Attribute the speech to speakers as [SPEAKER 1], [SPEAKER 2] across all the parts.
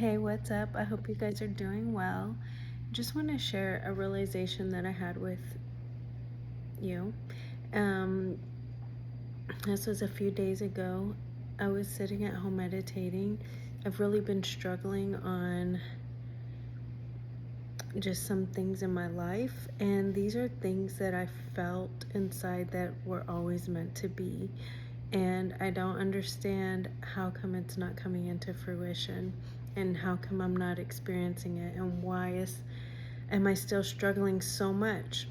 [SPEAKER 1] Hey, what's up? I hope you guys are doing well. Just want to share a realization that I had with you. Um, this was a few days ago. I was sitting at home meditating. I've really been struggling on just some things in my life, and these are things that I felt inside that were always meant to be. And I don't understand how come it's not coming into fruition, and how come I'm not experiencing it, and am I still struggling so much?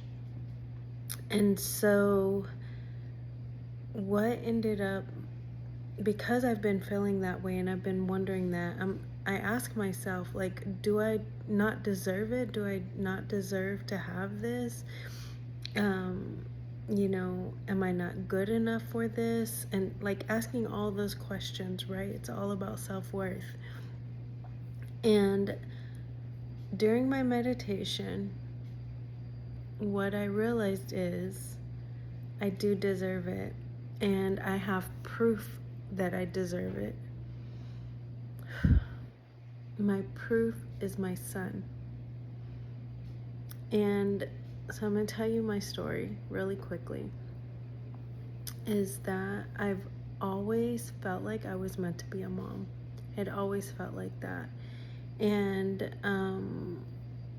[SPEAKER 1] And so what ended up, because I've been feeling that way and I've been wondering that, I ask myself, like, do I not deserve it? Do I not deserve to have this? Am I not good enough for this? And like asking all those questions, right? It's all about self-worth. And during my meditation, what I realized is I do deserve it, and I have proof that I deserve it. My proof is my son. And so I'm going to tell you my story really quickly. Is that I've always felt like I was meant to be a mom. It always felt like that. And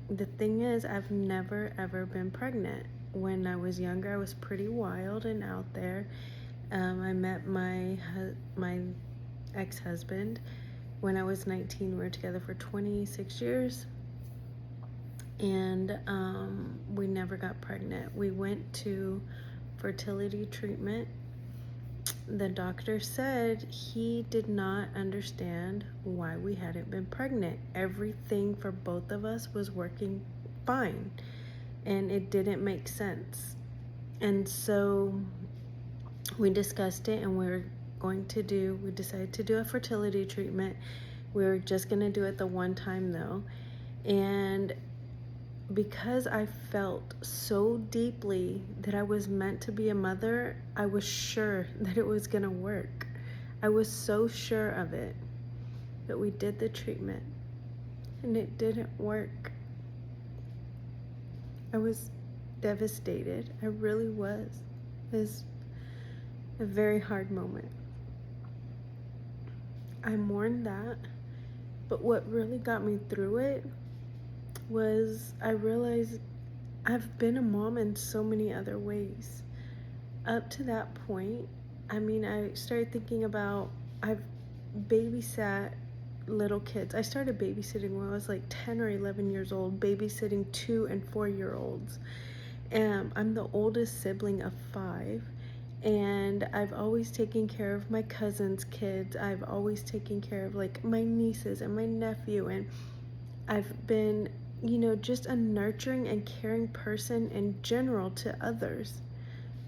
[SPEAKER 1] the thing is, I've never ever been pregnant. When I was younger, I was pretty wild and out there. I met my ex-husband when I was 19. We were together for 26 years, and we never got pregnant. We went to fertility treatment. The doctor said he did not understand why we hadn't been pregnant. Everything for both of us was working fine, and it didn't make sense. And so we discussed it, and we decided to do a fertility treatment. We were just going to do it the one time though. And because I felt so deeply that I was meant to be a mother, I was sure that it was going to work. I was so sure of it. But we did the treatment, and it didn't work. I was devastated. I really was. It was a very hard moment. I mourned that, but what really got me through it was I realized I've been a mom in so many other ways. Up to that point, I started thinking about, I've babysat little kids. I started babysitting when I was like 10 or 11 years old, babysitting 2 and 4-year-olds. I'm the oldest sibling of 5, and I've always taken care of my cousin's kids. I've always taken care of like my nieces and my nephew, and I've been, just a nurturing and caring person in general to others.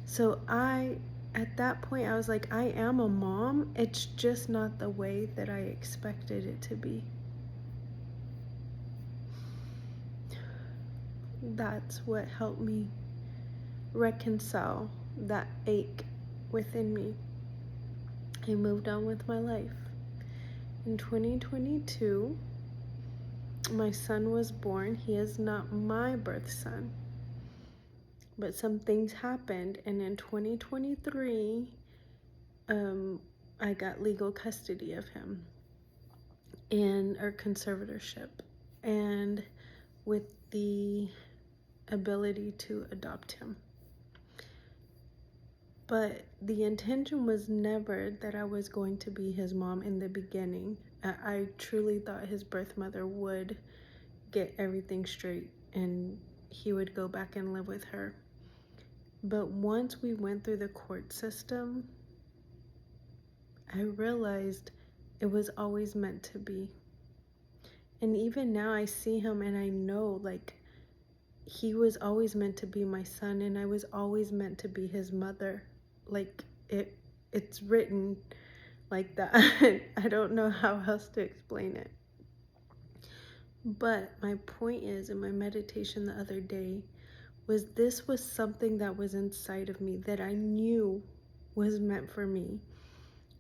[SPEAKER 1] So at that point, I was like, I am a mom. It's just not the way that I expected it to be. That's what helped me reconcile that ache within me. I moved on with my life. In 2022, my son was born. He is not my birth son, but some things happened, and in 2023, I got legal custody of him or conservatorship, and with the ability to adopt him. But the intention was never that I was going to be his mom in the beginning. I truly thought his birth mother would get everything straight and he would go back and live with her. But once we went through the court system, I realized it was always meant to be. And even now I see him and I know, like, he was always meant to be my son, and I was always meant to be his mother. Like, it's written like that. I don't know how else to explain it. But my point is, in my meditation the other day, this was something that was inside of me that I knew was meant for me.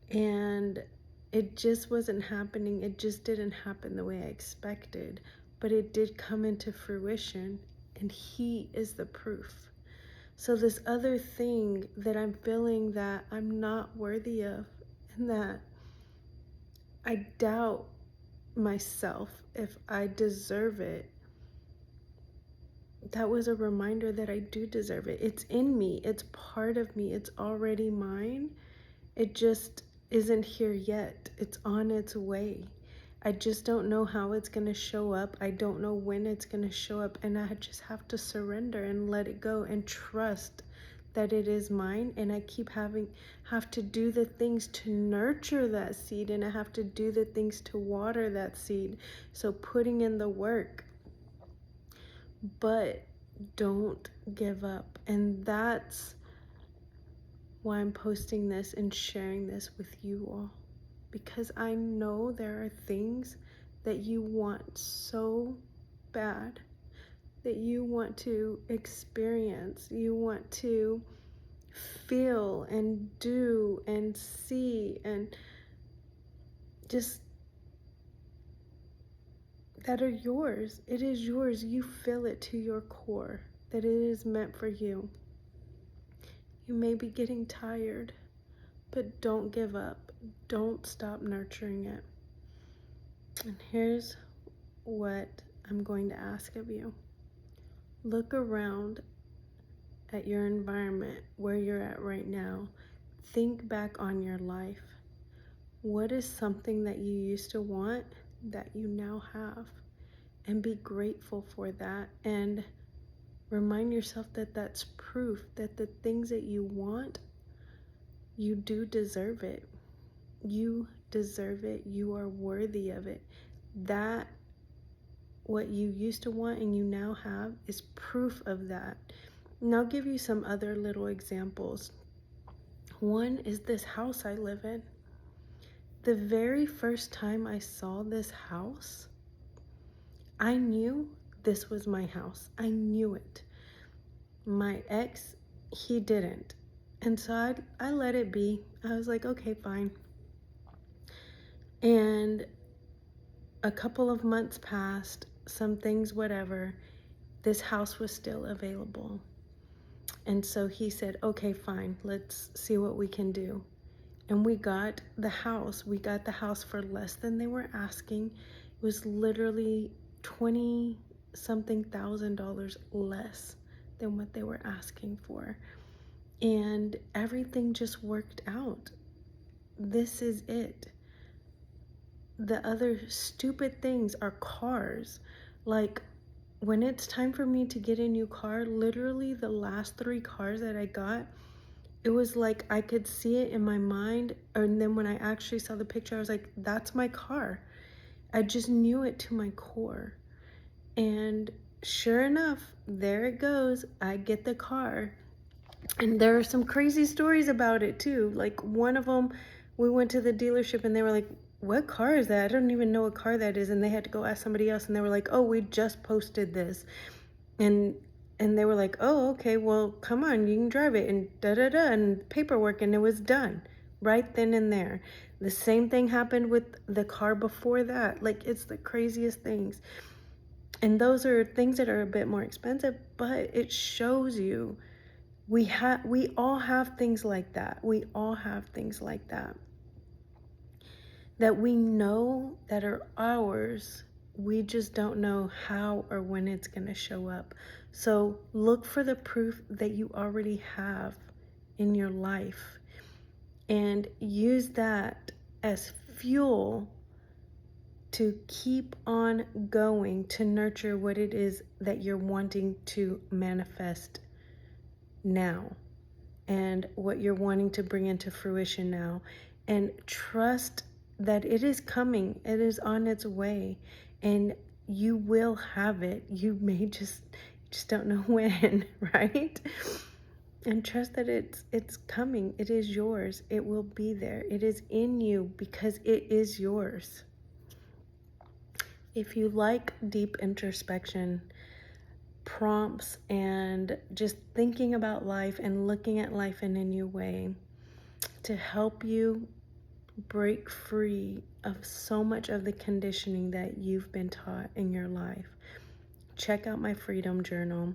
[SPEAKER 1] And It just wasn't happening. It just didn't happen the way I expected, but it did come into fruition, and He is the proof. So this other thing that I'm feeling that I'm not worthy of, and that I doubt myself if I deserve it, that was a reminder that I do deserve it. It's in me. It's part of me. It's already mine. It just isn't here yet. It's on its way. I just don't know how it's going to show up. I don't know when it's going to show up. And I just have to surrender and let it go and trust that it is mine. And I keep have to do the things to nurture that seed. And I have to do the things to water that seed. So putting in the work. But don't give up. And that's why I'm posting this and sharing this with you all, because I know there are things that you want so bad, that you want to experience, you want to feel and do and see, and just that are yours. It is yours. You feel it to your core that it is meant for you. You may be getting tired, but don't give up. Don't stop nurturing it. And here's what I'm going to ask of you. Look around at your environment, where you're at right now. Think back on your life. What is something that you used to want that you now have? And be grateful for that. And remind yourself that that's proof that the things that you want, you do deserve it. You deserve it. You are worthy of it. That what you used to want and you now have is proof of that. And I'll give you some other little examples. One is this house I live in. The very first time I saw this house, I knew this was my house. I knew it. My ex, he didn't. And so I let it be. I was like, okay, fine. And a couple of months passed, some things, whatever. This house was still available. And so he said, okay, fine, let's see what we can do. And we got the house. We got the house for less than they were asking. It was literally $20-something thousand less than what they were asking for. And everything just worked out. This is it. The other stupid things are cars. Like, when it's time for me to get a new car, literally the last 3 cars that I got, it was like I could see it in my mind. And then when I actually saw the picture, I was like, that's my car. I just knew it to my core. And sure enough, there it goes. I get the car. And there are some crazy stories about it too. Like, one of them, we went to the dealership and they were like, what car is that? I don't even know what car that is. And they had to go ask somebody else, and they were like, oh, we just posted this. And they were like, oh, okay, well, come on, you can drive it, and da-da-da, and paperwork, and it was done right then and there. The same thing happened with the car before that. Like, it's the craziest things. And those are things that are a bit more expensive, but it shows you we all have things like that. We all have things like that. That we know that are ours. We just don't know how or when it's going to show up. So look for the proof that you already have in your life and use that as fuel to keep on going, to nurture what it is that you're wanting to manifest now and what you're wanting to bring into fruition now. And trust that it is coming. It is on its way, and you will have it. You may just don't know when, right? And trust that it's coming. It is yours. It will be there. It is in you because it is yours. If you like deep introspection, prompts, and just thinking about life and looking at life in a new way to help you break free of so much of the conditioning that you've been taught in your life. Check out my Freedom Journal.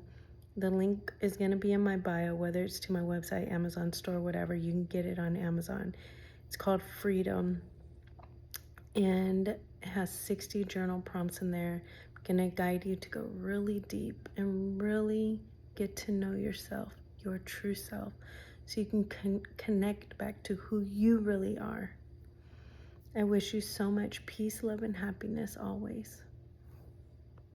[SPEAKER 1] The link is going to be in my bio, whether it's to my website, Amazon store, whatever. You can get it on Amazon. It's called Freedom, and it has 60 journal prompts in there. I'm going to guide you to go really deep and really get to know yourself, your true self, so you can connect back to who you really are. I wish you so much peace, love, and happiness always.